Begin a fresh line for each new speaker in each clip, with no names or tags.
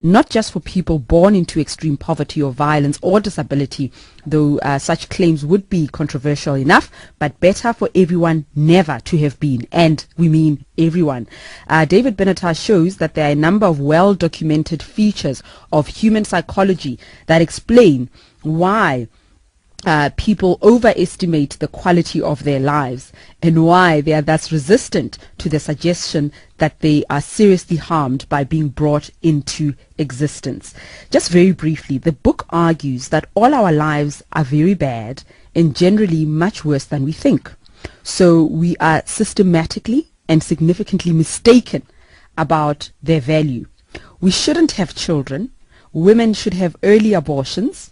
not just for people born into extreme poverty or violence or disability, though such claims would be controversial enough, but better for everyone never to have been, and we mean everyone. David Benatar shows that there are a number of well-documented features of human psychology that explain why people overestimate the quality of their lives and why they are thus resistant to the suggestion that they are seriously harmed by being brought into existence. Just very briefly, the book argues that all our lives are very bad and generally much worse than we think. So we are systematically and significantly mistaken about their value. We shouldn't have children. Women should have early abortions.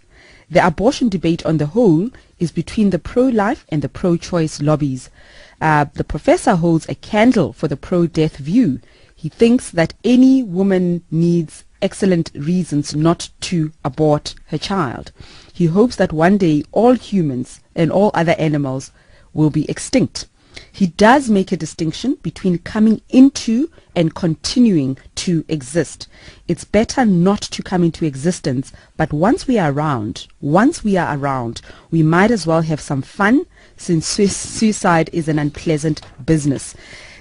The abortion debate on the whole is between the pro-life and the pro-choice lobbies. The professor holds a candle for the pro-death view. He thinks that any woman needs excellent reasons not to abort her child. He hopes that one day all humans and all other animals will be extinct. He does make a distinction between coming into and continuing to exist. It's better not to come into existence, but once we are around, we might as well have some fun, since suicide is an unpleasant business.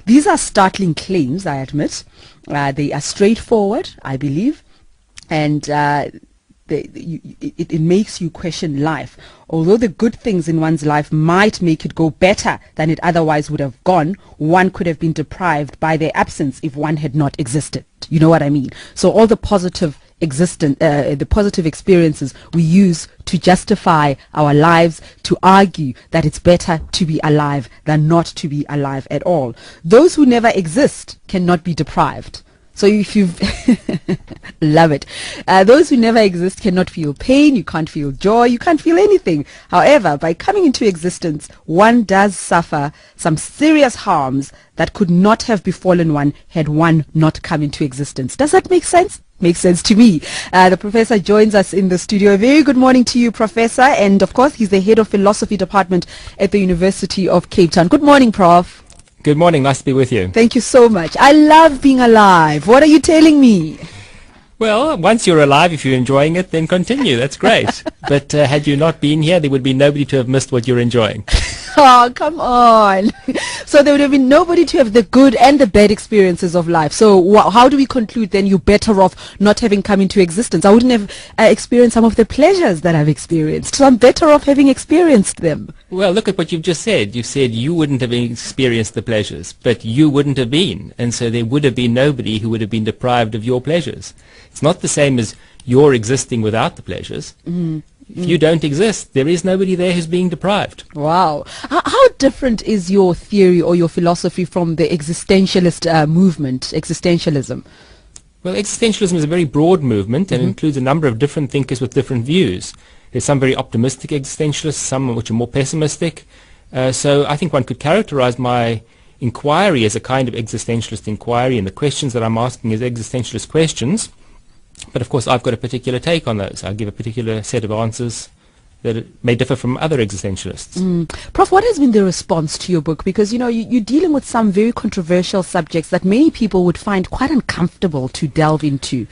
These are startling claims, I admit. They are straightforward, I believe, and it makes you question life. Although the good things in one's life might make it go better than it otherwise would have gone, one could have been deprived by their absence if one had not existed. You know what I mean? So all the positive experiences we use to justify our lives, to argue that it's better to be alive than not to be alive at all. Those who never exist cannot be deprived. So if you love it, those who never exist cannot feel pain, you can't feel joy, you can't feel anything. However, by coming into existence, one does suffer some serious harms that could not have befallen one had one not come into existence. Does that make sense? Makes sense to me. The professor joins us in the studio. A very good morning to you, Professor. And of course, he's the head of philosophy department at the University of Cape Town. Good morning, Prof.
Good morning. Nice to be with you.
Thank you so much. I love being alive. What are you telling me?
Well, once you're alive, if you're enjoying it, then continue. That's great. But had you not been here, there would be nobody to have missed what you're enjoying.
Oh, come on. So there would have been nobody to have the good and the bad experiences of life. So how do we conclude then you're better off not having come into existence? I wouldn't have experienced some of the pleasures that I've experienced. So I'm better off having experienced them.
Well, look at what you've just said. You said you wouldn't have experienced the pleasures, but you wouldn't have been. And so there would have been nobody who would have been deprived of your pleasures. It's not the same as you're existing without the pleasures. If you don't exist, there is nobody there who's being deprived.
Wow. How different is your theory or your philosophy from the existentialist movement, existentialism?
Well, existentialism is a very broad movement and includes a number of different thinkers with different views. There's some very optimistic existentialists, some which are more pessimistic. So I think one could characterize my inquiry as a kind of existentialist inquiry, and the questions that I'm asking as existentialist questions. But of course, I've got a particular take on those. I'll give a particular set of answers that may differ from other existentialists.
Prof, what has been the response to your book? Because, you know, you're dealing with some very controversial subjects that many people would find quite uncomfortable to delve into.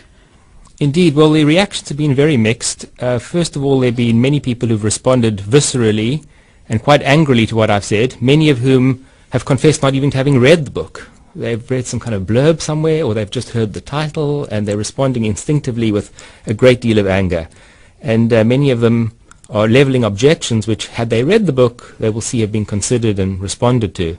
Indeed. Well, the reactions have been very mixed. First of all, there have been many people who've responded viscerally and quite angrily to what I've said, many of whom have confessed not even to having read the book. They've read some kind of blurb somewhere, or they've just heard the title, and they're responding instinctively with a great deal of anger. And many of them are levelling objections which, had they read the book, they will see have been considered and responded to.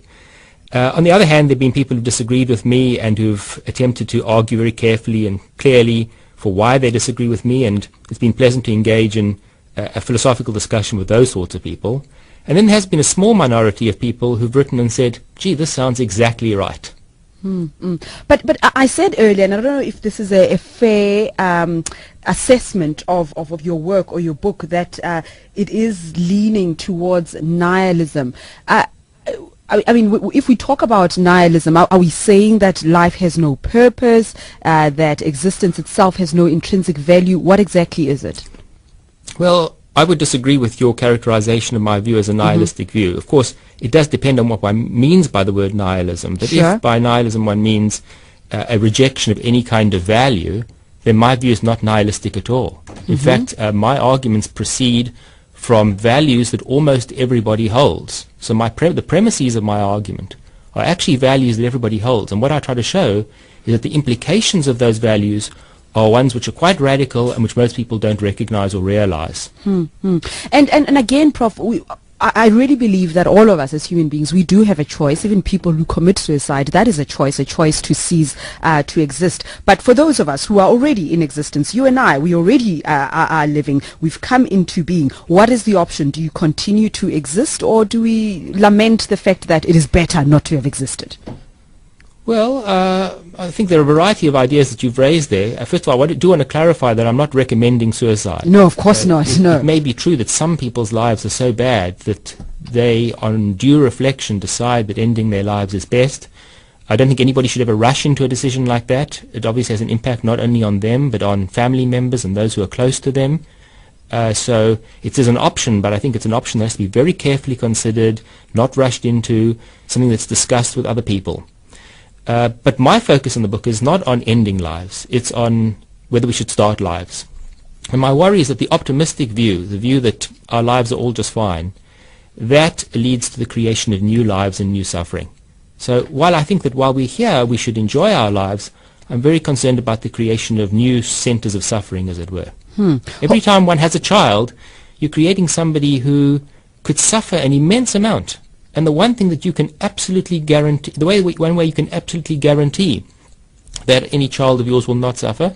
On the other hand, there have been people who've disagreed with me and who've attempted to argue very carefully and clearly for why they disagree with me, and it's been pleasant to engage in a philosophical discussion with those sorts of people. And then there has been a small minority of people who've written and said, gee, this sounds exactly right.
But I said earlier, and I don't know if this is a fair assessment of your work or your book, that it is leaning towards nihilism. I mean, if we talk about nihilism, are we saying that life has no purpose, that existence itself has no intrinsic value? What exactly is it?
Well, I would disagree with your characterization of my view as a nihilistic view. Of course, it does depend on what one means by the word nihilism. But if by nihilism one means a rejection of any kind of value, then my view is not nihilistic at all. In fact, my arguments proceed from values that almost everybody holds. So the premises of my argument are actually values that everybody holds. And what I try to show is that the implications of those values are ones which are quite radical and which most people don't recognize or realize.
And again, Prof, I really believe that all of us as human beings, we do have a choice. Even people who commit suicide, that is a choice to cease to exist. But for those of us who are already in existence, you and I, we already are living, we've come into being. What is the option? Do you continue to exist, or do we lament the fact that it is better not to have existed?
Well, I think there are a variety of ideas that you've raised there. First of all, I do want to clarify that I'm not recommending suicide.
No, of course not, no.
It may be true that some people's lives are so bad that they, on due reflection, decide that ending their lives is best. I don't think anybody should ever rush into a decision like that. It obviously has an impact not only on them, but on family members and those who are close to them. So it is an option, but I think it's an option that has to be very carefully considered, not rushed into, something that's discussed with other people. But my focus in the book is not on ending lives. It's on whether we should start lives. And my worry is that the optimistic view, the view that our lives are all just fine, that leads to the creation of new lives and new suffering. So while I think that while we're here, we should enjoy our lives, I'm very concerned about the creation of new centers of suffering, as it were. Every time one has a child, you're creating somebody who could suffer an immense amount. And the one thing that you can absolutely guarantee, one way you can absolutely guarantee that any child of yours will not suffer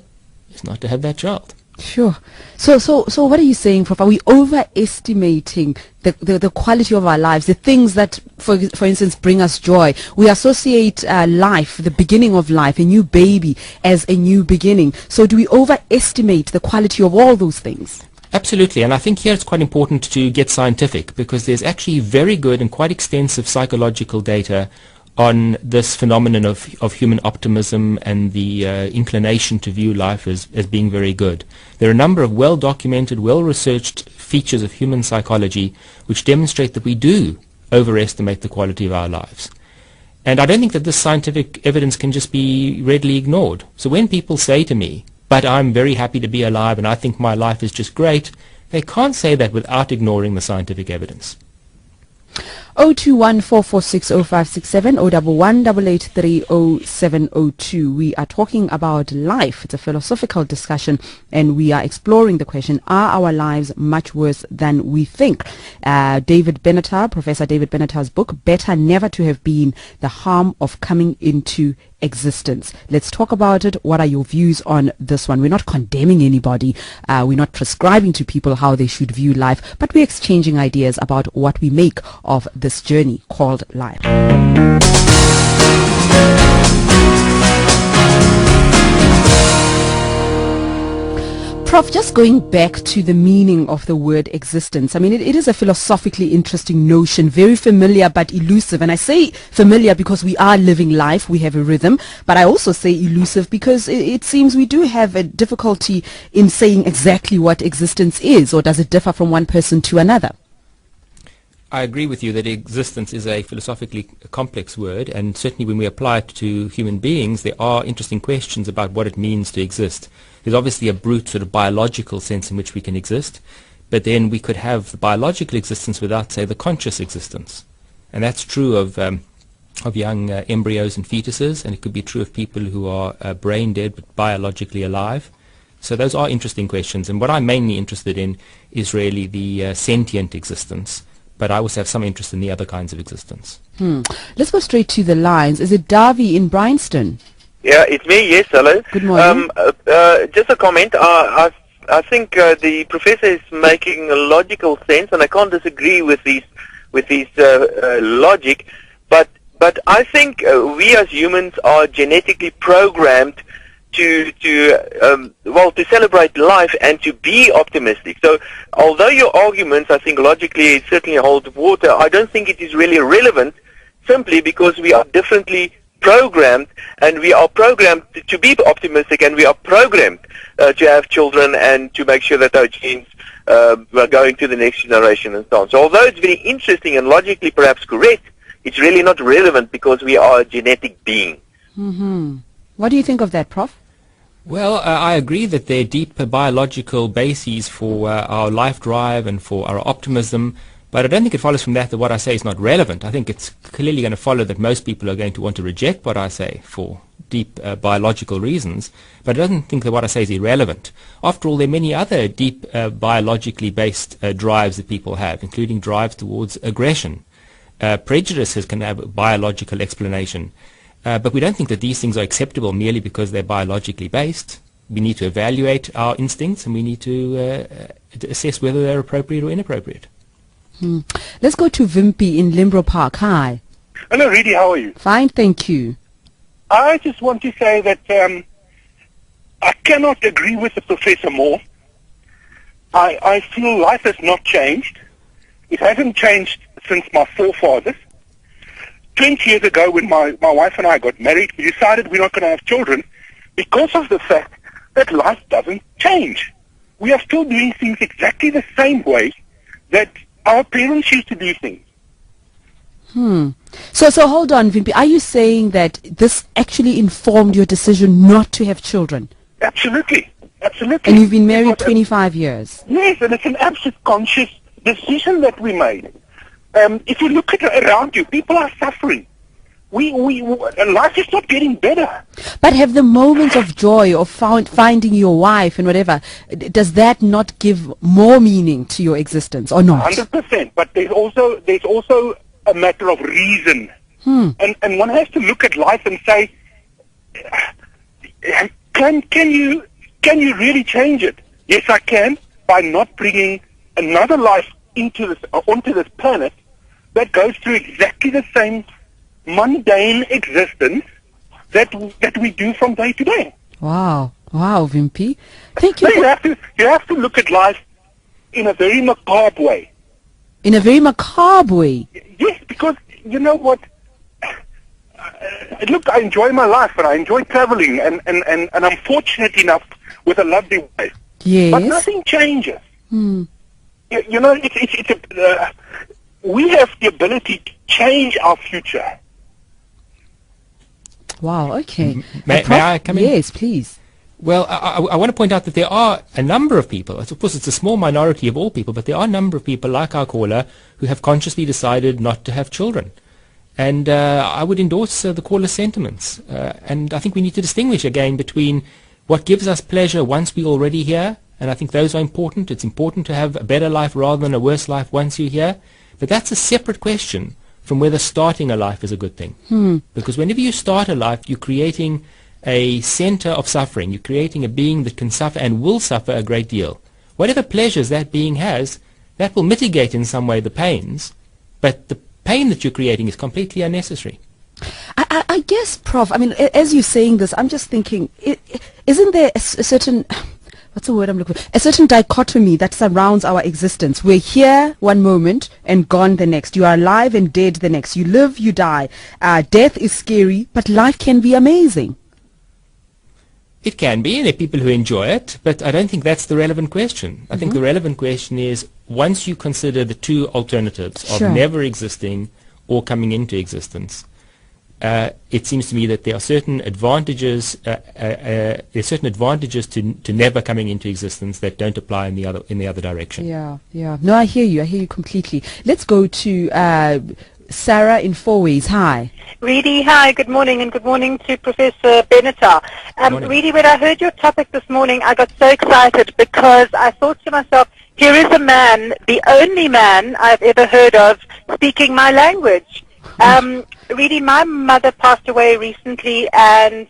is not to have that child.
Sure. So what are you saying, Prof? Are we overestimating the quality of our lives, the things that, for instance, bring us joy? We associate life, the beginning of life, a new baby, as a new beginning. So do we overestimate the quality of all those things?
Absolutely, and I think here it's quite important to get scientific, because there's actually very good and quite extensive psychological data on this phenomenon of human optimism and the inclination to view life as being very good. There are a number of well-documented, well-researched features of human psychology which demonstrate that we do overestimate the quality of our lives. And I don't think that this scientific evidence can just be readily ignored. So when people say to me, "But I'm very happy to be alive and I think my life is just great," they can't say that without ignoring the scientific evidence.
0214460567 01188300702. We are talking about life. It's a philosophical discussion, and we are exploring the question, are our lives much worse than we think? David Benatar, Professor David Benatar's book, Better Never to Have Been, The Harm of Coming into Existence. Let's talk about it. What are your views on this one? We're not condemning anybody. We're not prescribing to people how they should view life, but we're exchanging ideas about what we make of this journey called life. Prof, just going back to the meaning of the word existence, I mean, it is a philosophically interesting notion, very familiar but elusive. And I say familiar because we are living life, we have a rhythm, but I also say elusive because it seems we do have a difficulty in saying exactly what existence is, or does it differ from one person to another?
I agree with you that existence is a philosophically complex word, and certainly when we apply it to human beings, there are interesting questions about what it means to exist. There's obviously a brute sort of biological sense in which we can exist, but then we could have the biological existence without, say, the conscious existence. And that's true of young embryos and fetuses, and it could be true of people who are brain dead but biologically alive. So those are interesting questions, and what I'm mainly interested in is really the sentient existence. But I also have some interest in the other kinds of existence.
Let's go straight to the lines. Is it Davy in Bryanston?
Yeah, it's me. Yes, hello.
Good morning.
Just a comment. I think the professor is making a logical sense, and I can't disagree with his logic. But I think we as humans are genetically programmed to celebrate life and to be optimistic. So although your arguments, I think logically it certainly holds water, I don't think it is really relevant, simply because we are differently programmed, and we are programmed to be optimistic, and we are programmed to have children and to make sure that our genes are going to the next generation and so on. So although it's very interesting and logically perhaps correct, it's really not relevant because we are a genetic being.
What do you think of that, Prof?
Well, I agree that there are deep biological bases for our life drive and for our optimism, but I don't think it follows from that what I say is not relevant. I think it's clearly going to follow that most people are going to want to reject what I say for deep biological reasons, but I don't think that what I say is irrelevant. After all, there are many other deep biologically based drives that people have, including drives towards aggression. Prejudices can have a biological explanation. But we don't think that these things are acceptable merely because they're biologically based. We need to evaluate our instincts and we need to assess whether they're appropriate or inappropriate.
Let's go to Vimpy in Limbro Park. Hi.
Hello, Reedy. How are you?
Fine, thank you.
I just want to say that I cannot agree with the professor more. I feel life has not changed. It hasn't changed since my forefathers. 20 years ago when my wife and I got married, we decided we're not going to have children because of the fact that life doesn't change. We are still doing things exactly the same way that our parents used to do things.
So hold on, Vimpy. Are you saying that this actually informed your decision not to have children?
Absolutely. Absolutely.
And you've been married 25 years?
Yes, and it's an absolute conscious decision that we made. If you look around you, people are suffering. Life is not getting better.
But have the moments of joy of finding your wife and whatever, does that not give more meaning to your existence or not?
100%. But there's also a matter of reason. And one has to look at life and say, can you really change it? Yes, I can, by not bringing another life onto this planet that goes through exactly the same mundane existence that we do from day to day.
Wow, Vimpy. Thank you.
So you have to look at life in a very macabre way.
In a very macabre way?
Yes, because you know what? Look, I enjoy my life and I enjoy traveling and I'm fortunate enough with a lovely wife.
Yes.
But nothing changes. You know, we have the ability to change our future.
Wow, okay.
May I come in?
Yes, please.
Well, I want to point out that there are a number of people, of course it's a small minority of all people, but there are a number of people like our caller who have consciously decided not to have children. And I would endorse the caller's sentiments. And I think we need to distinguish again between what gives us pleasure once we're already here, and I think those are important. It's important to have a better life rather than a worse life once you're here. But that's a separate question from whether starting a life is a good thing. Because whenever you start a life, you're creating a center of suffering. You're creating a being that can suffer and will suffer a great deal. Whatever pleasures that being has, that will mitigate in some way the pains, but the pain that you're creating is completely unnecessary.
I guess, Prof, I mean, as you're saying this, I'm just thinking, isn't there a certain... What's the word I'm looking for? A certain dichotomy that surrounds our existence. We're here one moment and gone the next. You are alive and dead the next. You live, you die. Death is scary, but life can be amazing.
It can be, and there are people who enjoy it, but I don't think that's the relevant question. I think the relevant question is, once you consider the two alternatives of never existing or coming into existence, it seems to me that there are certain advantages. There are certain advantages to never coming into existence that don't apply in the other direction.
Yeah. No, I hear you completely. Let's go to Sarah in Four Ways. Hi.
Reedy, hi. Good morning, and good morning to Professor Benatar. Reedy, when I heard your topic this morning, I got so excited because I thought to myself, here is a man, the only man I've ever heard of, speaking my language. Reedy, my mother passed away recently, and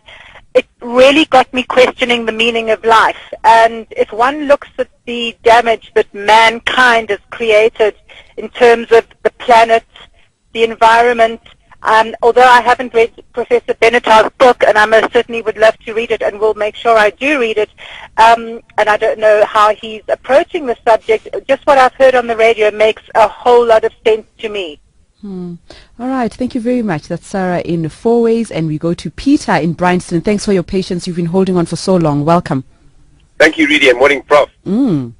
it really got me questioning the meaning of life. And if one looks at the damage that mankind has created in terms of the planet, the environment, although I haven't read Professor Benatar's book, and I most certainly would love to read it, and will make sure I do read it, and I don't know how he's approaching the subject, just what I've heard on the radio makes a whole lot of sense to me.
All right, thank you very much. That's Sarah in Four Ways, and we go to Peter in Bryanston. Thanks for your patience. You've been holding on for so long. Welcome.
Thank you, Reedy, and morning, Prof. I'm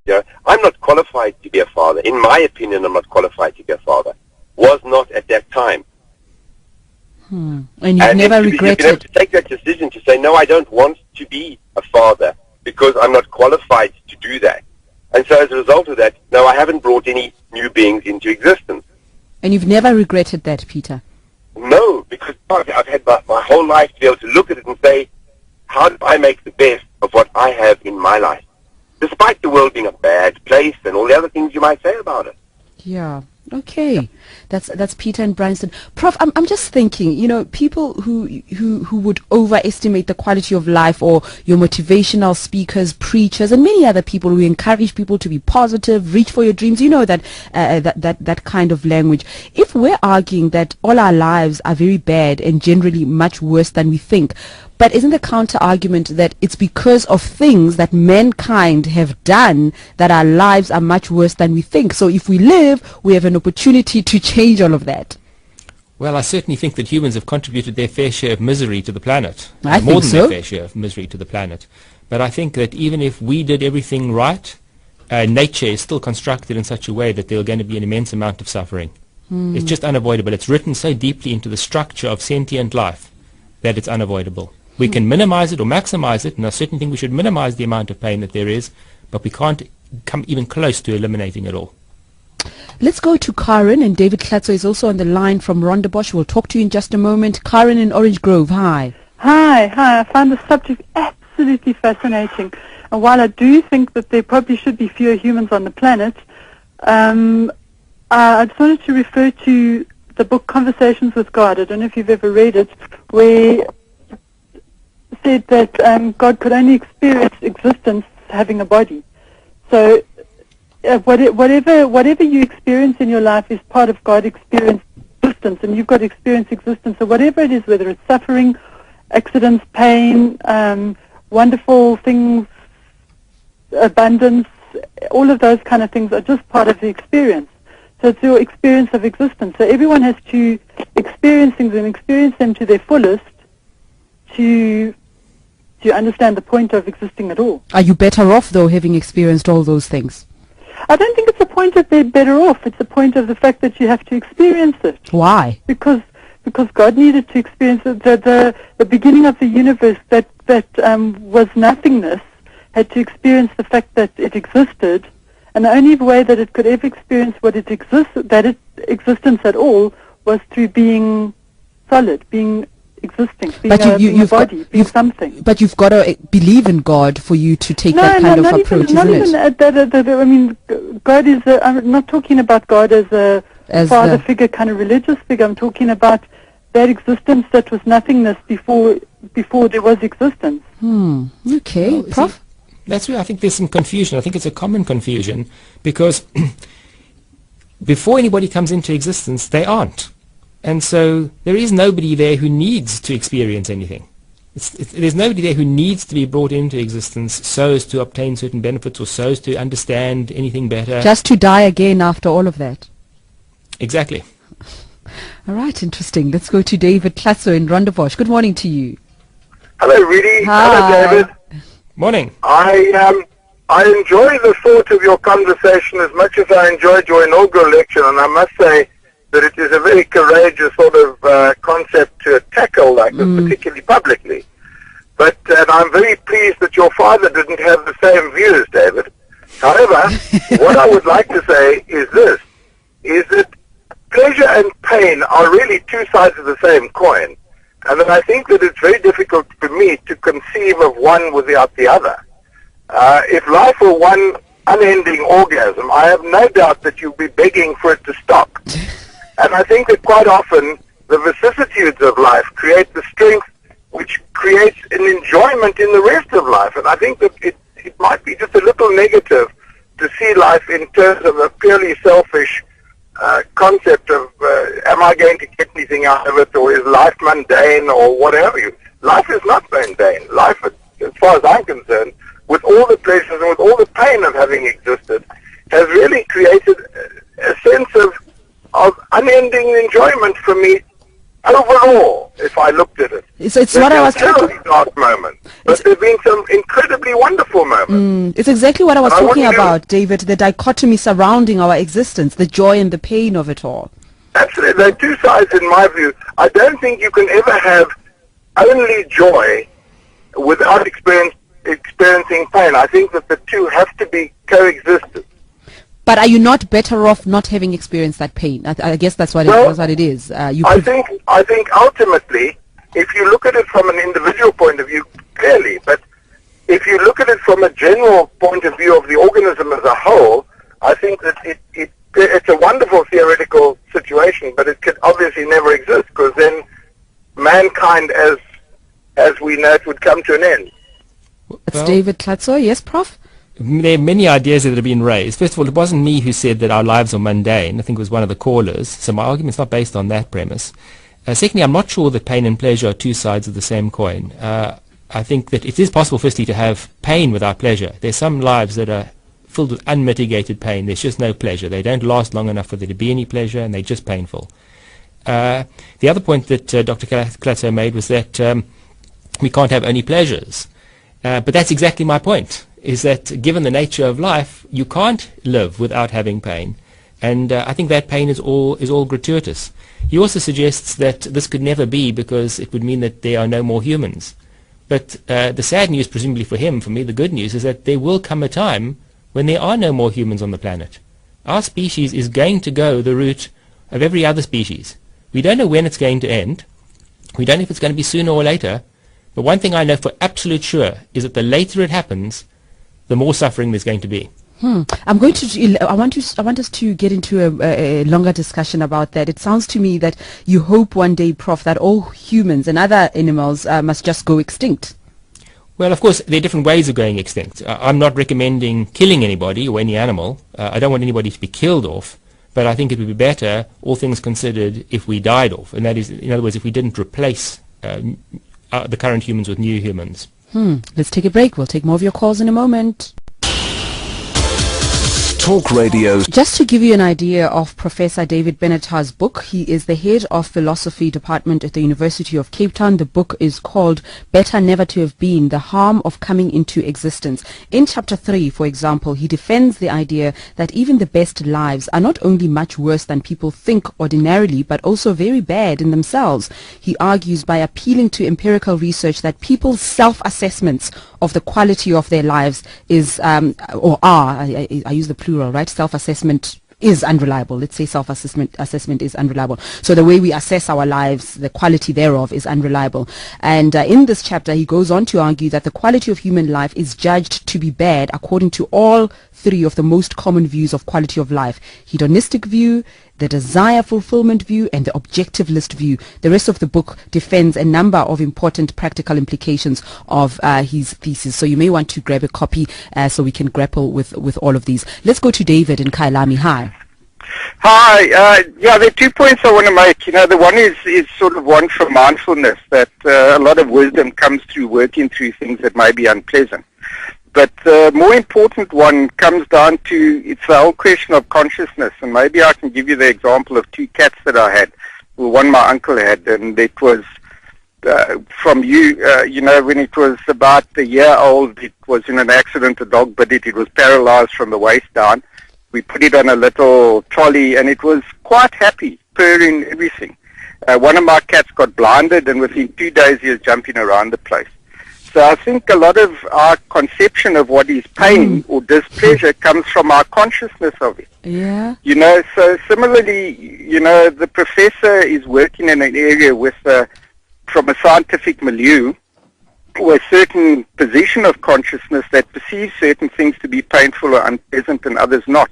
not qualified to be a father. In my opinion, I'm not qualified to be a father. Was not at that time.
And you've never
you have
regretted.
to take that decision to say, no, I don't want to be a father because I'm not qualified to do that. And so as a result of that, no, I haven't brought any new beings into existence.
And you've never regretted that, Peter?
No, because I've had my whole life to be able to look at it and say, how do I make the best of what I have in my life? Despite the world being a bad place and all the other things you might say about it.
Yeah. Okay, that's Peter and Bryanston. Prof, I'm just thinking, you know, people who would overestimate the quality of life, or your motivational speakers, preachers, and many other people who encourage people to be positive, reach for your dreams. You know that that kind of language. If we're arguing that all our lives are very bad and generally much worse than we think, but isn't the counter argument that it's because of things that mankind have done that our lives are much worse than we think? So if we live, we have an opportunity to change all of that.
Well, I certainly think that humans have contributed their fair share of misery to the planet.
I
more
think
than
so.
their fair share of misery to the planet. But I think that even if we did everything right, nature is still constructed in such a way that there's going to be an immense amount of suffering. It's just unavoidable. It's written so deeply into the structure of sentient life that it's unavoidable. We can minimize it or maximize it, and I certainly think we should minimize the amount of pain that there is, but we can't come even close to eliminating it all.
Let's go to Karen, and David Klatzo is also on the line from Rondebosch. We'll talk to you in just a moment. Karen in Orange Grove, hi.
Hi. I find the subject absolutely fascinating. And while I do think that there probably should be fewer humans on the planet, I just wanted to refer to the book Conversations with God. I don't know if you've ever read it, where said that God could only experience existence having a body. So whatever you experience in your life is part of God experience existence, and you've got to experience existence. So whatever it is, whether it's suffering, accidents, pain, wonderful things, abundance, all of those kind of things are just part of the experience. So it's your experience of existence. So everyone has to experience things and experience them to their fullest to understand the point of existing at all.
Are you better off, though, having experienced all those things?
I don't think it's a point of being better off. It's a point of the fact that you have to experience it.
Why?
Because God needed to experience it. The beginning of the universe that was nothingness had to experience the fact that it existed, and the only way that it could ever experience existence at all was through being solid, being existing, being a body, being something.
But you've got to believe in God for you to take that kind of approach, isn't it?
I mean, God is. I'm not talking about God as a father figure, kind of religious figure. I'm talking about that existence that was nothingness before there was existence.
Okay,
Well,
Prof?
That's where I think there's some confusion. I think it's a common confusion because before anybody comes into existence, they aren't. And so there is nobody there who needs to experience anything. There's nobody there who needs to be brought into existence so as to obtain certain benefits or so as to understand anything better.
Just to die again after all of that.
Exactly.
All right, interesting. Let's go to David Klatzo in Rondebosch. Good morning to you.
Hello, Rudy.
Hi.
Hello, David.
Morning.
I enjoy the thought of your conversation as much as I enjoyed your inaugural lecture, and I must say that it is a very courageous sort of concept to tackle like this, particularly publicly. But and I'm very pleased that your father didn't have the same views, David. However, what I would like to say is this, is that pleasure and pain are really two sides of the same coin. And that I think that it's very difficult for me to conceive of one without the other. If life were one unending orgasm, I have no doubt that you'd be begging for it to stop. And I think that quite often the vicissitudes of life create the strength which creates an enjoyment in the rest of life. And I think that it might be just a little negative to see life in terms of a purely selfish concept of am I going to get anything out of it, or is life mundane, or whatever. Life is not mundane. Life, as far as I'm concerned, with all the pleasures and with all the pain of having existed, has really created a sense of unending enjoyment for me overall, if I looked at it.
It's what I was
talking about. Dark moments, but there have been some incredibly wonderful moments.
It's exactly what I was talking about, David, the dichotomy surrounding our existence, the joy and the pain of it all.
Absolutely. There are two sides in my view. I don't think you can ever have only joy without experiencing pain. I think that the two have to be coexistent.
But are you not better off not having experienced that pain? I guess that's what, that's what it is.
I think ultimately, if you look at it from an individual point of view, clearly, but if you look at it from a general point of view of the organism as a whole, I think that it's a wonderful theoretical situation, but it could obviously never exist, because then mankind as we know it would come to an end.
It's David Klatzo. Yes, Prof?
There are many ideas that have been raised. First of all, it wasn't me who said that our lives are mundane. I think it was one of the callers. So my argument's not based on that premise. Secondly, I'm not sure that pain and pleasure are two sides of the same coin. I think that it is possible, firstly, to have pain without pleasure. There's some lives that are filled with unmitigated pain. There's just no pleasure. They don't last long enough for there to be any pleasure, and they're just painful. The other point that Dr. Klatzo made was that we can't have only pleasures. But that's exactly my point, is that given the nature of life, you can't live without having pain. And I think that pain is all gratuitous. He also suggests that this could never be because it would mean that there are no more humans. But the sad news, presumably for him, for me, the good news, is that there will come a time when there are no more humans on the planet. Our species is going to go the route of every other species. We don't know when it's going to end. We don't know if it's going to be sooner or later. But one thing I know for absolute sure is that the later it happens, the more suffering there's going to be.
I want us to get into a longer discussion about that. It sounds to me that you hope one day, Prof, that all humans and other animals must just go extinct.
Well, of course, there are different ways of going extinct. I'm not recommending killing anybody or any animal. I don't want anybody to be killed off. But I think it would be better, all things considered, if we died off. And that is, in other words, if we didn't replace the current humans with new humans.
Let's take a break. We'll take more of your calls in a moment.
Talk Radio.
Just to give you an idea of Professor David Benatar's book, he is the head of philosophy department at the University of Cape Town. The book is called Better Never to Have Been, The Harm of Coming into Existence. In chapter 3, for example, he defends the idea that even the best lives are not only much worse than people think ordinarily, but also very bad in themselves. He argues by appealing to empirical research that people's self-assessments of the quality of their lives is, I use the plural, right? Self-assessment is unreliable. Let's say self-assessment is unreliable. So the way we assess our lives, the quality thereof is unreliable. And in this chapter, he goes on to argue that the quality of human life is judged to be bad according to all three of the most common views of quality of life: hedonistic view, the desire fulfillment view, and the objectivist view. The rest of the book defends a number of important practical implications of his thesis. So you may want to grab a copy so we can grapple with all of these. Let's go to David in Kailami. Hi.
Hi. There are 2 points I want to make. The one is sort of one from mindfulness, that a lot of wisdom comes through working through things that may be unpleasant. But the more important one comes down to, it's the whole question of consciousness. And maybe I can give you the example of 2 cats that I had. Well, one my uncle had, and it was from when it was about a year old, it was in an accident, a dog bit it. It was paralyzed from the waist down. We put it on a little trolley, and it was quite happy, purring, everything. One of my cats got blinded, and within 2 days he was jumping around the place. So I think a lot of our conception of what is pain or displeasure comes from our consciousness of it.
Yeah.
So similarly, the professor is working in an area with, from a scientific milieu, or a certain position of consciousness that perceives certain things to be painful or unpleasant and others not.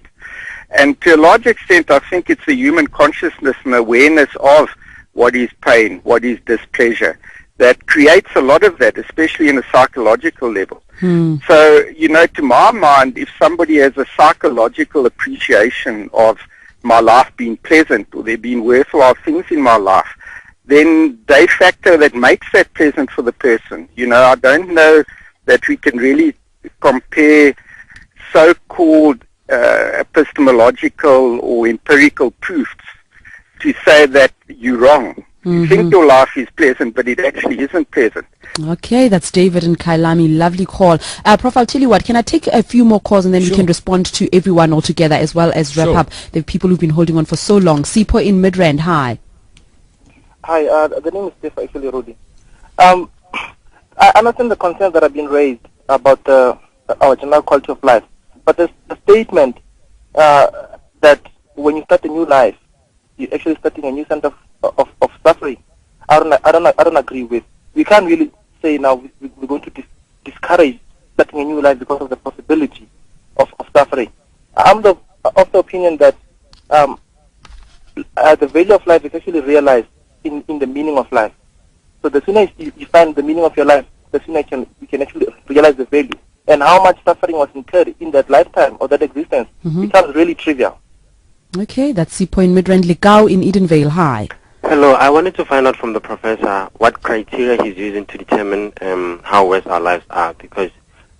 And to a large extent, I think it's the human consciousness and awareness of what is pain, what is displeasure, that creates a lot of that, especially in a psychological level. So, to my mind, if somebody has a psychological appreciation of my life being pleasant or there being worthwhile things in my life, then de facto that makes that pleasant for the person. I don't know that we can really compare so-called epistemological or empirical proofs to say that you're wrong. You think your life is pleasant, but it actually isn't pleasant.
Okay, that's David and Kailami. Lovely call. Prof, I'll tell you what, can I take a few more calls and then we can respond to everyone all together as well as wrap up the people who've been holding on for so long. Sipo in Midrand, hi.
Hi, the name is Steph, actually, Rudy. I understand the concerns that have been raised about our general quality of life, but the statement that when you start a new life, you're actually starting a new sense of suffering, I don't agree with. We can't really say now we're going to discourage starting a new life because of the possibility of suffering. I'm of the opinion that the value of life is actually realized in the meaning of life. So the sooner you find the meaning of your life, the sooner you can actually realize the value. And how much suffering was incurred in that lifetime or that existence becomes really trivial.
Okay, that's Sipo in Midrand. Ligao in Edenvale, hi.
Hello, I wanted to find out from the professor what criteria he's using to determine how worse our lives are, because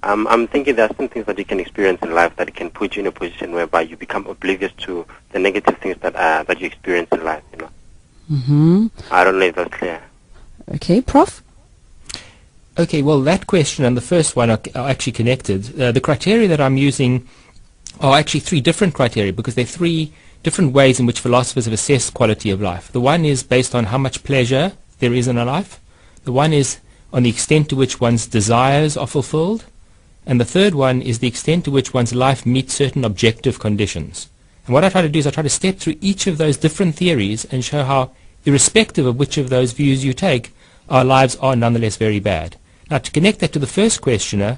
I'm thinking there are some things that you can experience in life that can put you in a position whereby you become oblivious to the negative things that you experience in life, you know. I don't know if that's clear.
Okay, Prof?
Okay, well, that question and the first one are actually connected. The criteria that I'm using are actually three different criteria because they're three different ways in which philosophers have assessed quality of life. The one is based on how much pleasure there is in a life. The one is on the extent to which one's desires are fulfilled. And the third one is the extent to which one's life meets certain objective conditions. And what I try to do is I try to step through each of those different theories and show how, irrespective of which of those views you take, our lives are nonetheless very bad. Now, to connect that to the first questioner,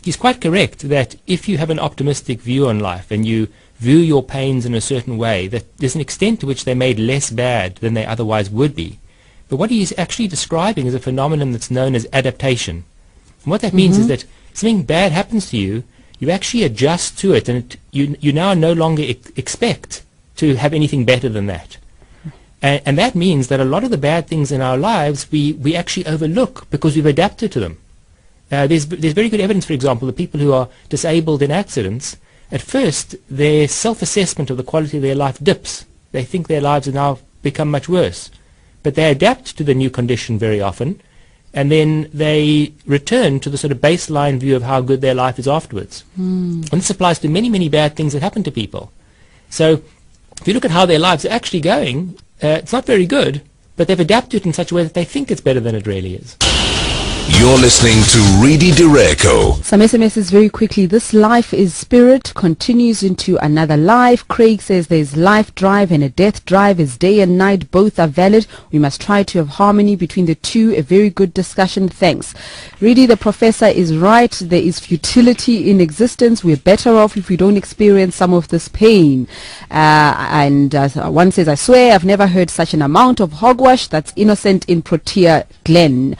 he's quite correct that if you have an optimistic view on life and you view your pains in a certain way, that there's an extent to which they're made less bad than they otherwise would be. But what he's actually describing is a phenomenon that's known as adaptation. And what that means is that something bad happens to you, you actually adjust to it, and you now no longer expect to have anything better than that. And that means that a lot of the bad things in our lives we actually overlook because we've adapted to them. There's very good evidence, for example, that people who are disabled in accidents, at first their self-assessment of the quality of their life dips. They think their lives have now become much worse. But they adapt to the new condition very often, and then they return to the sort of baseline view of how good their life is afterwards. And this applies to many, many bad things that happen to people. So if you look at how their lives are actually going, it's not very good, but they've adapted it in such a way that they think it's better than it really is.
You're listening to Reedy Direko.
Some SMSs very quickly. This life is spirit, continues into another life. Craig says there's life drive and a death drive is day and night. Both are valid. We must try to have harmony between the two. A very good discussion. Thanks. Reedy, the professor is right. There is futility in existence. We're better off if we don't experience some of this pain. One says, I swear I've never heard such an amount of hogwash. That's Innocent in Protea Glen.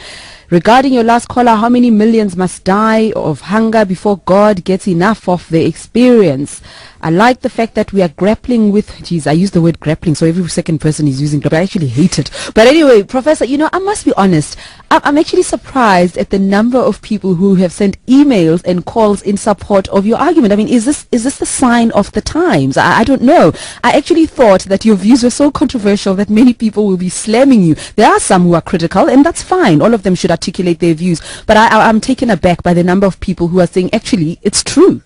Regarding your last caller, how many millions must die of hunger before God gets enough of the experience? I like the fact that we are grappling with, geez, I use the word grappling, so every second person is using grappling. I actually hate it. But anyway, Professor, I must be honest. I'm actually surprised at the number of people who have sent emails and calls in support of your argument. I mean, is this the sign of the times? I don't know. I actually thought that your views were so controversial that many people will be slamming you. There are some who are critical, and that's fine. All of them should articulate their views. But I'm taken aback by the number of people who are saying, actually, it's true.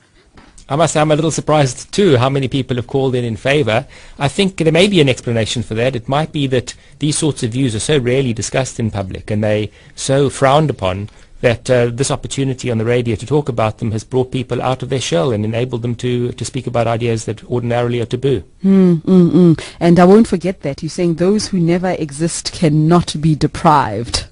I must say I'm a little surprised too how many people have called in favor. I think there may be an explanation for that. It might be that these sorts of views are so rarely discussed in public and they so frowned upon that this opportunity on the radio to talk about them has brought people out of their shell and enabled them to speak about ideas that ordinarily are taboo.
And I won't forget that. You're saying those who never exist cannot be deprived.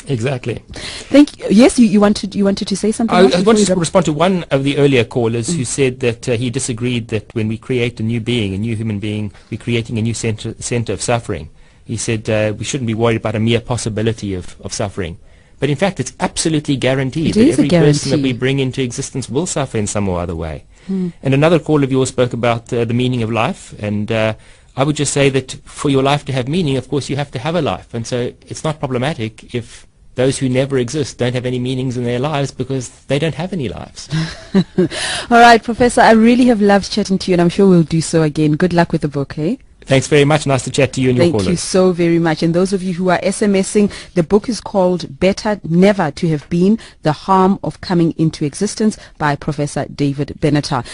Exactly.
Thank you. Yes, you wanted to say something?
I wanted to respond to one of the earlier callers who said that he disagreed that when we create a new being, a new human being, we're creating a new center of suffering. He said we shouldn't be worried about a mere possibility of suffering. But in fact, it's absolutely guaranteed that every person that we bring into existence will suffer in some or other way. And another call of yours spoke about the meaning of life, and I would just say that for your life to have meaning, of course, you have to have a life. And so it's not problematic if those who never exist don't have any meanings in their lives because they don't have any lives.
All right, Professor, I really have loved chatting to you, and I'm sure we'll do so again. Good luck with the book, eh?
Thanks very much. Nice to chat to you and your
Thank
callers.
you so very much. And those of you who are SMSing, the book is called Better Never to Have Been, The Harm of Coming into Existence by Professor David Benatar.